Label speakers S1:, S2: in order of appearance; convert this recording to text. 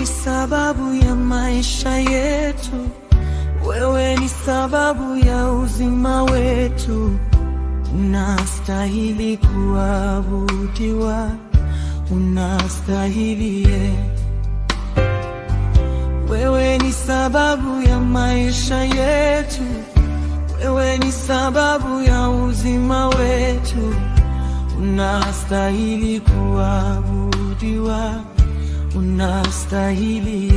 S1: ni sababu ya maisha yetu, wewe ni sababu ya uzima wetu. Unastahili kuabudiwa, unastahili wewe ni sababu ya maisha yetu, wewe ni sababu ya uzima wetu. Unastahili kuabudiwa, unastahili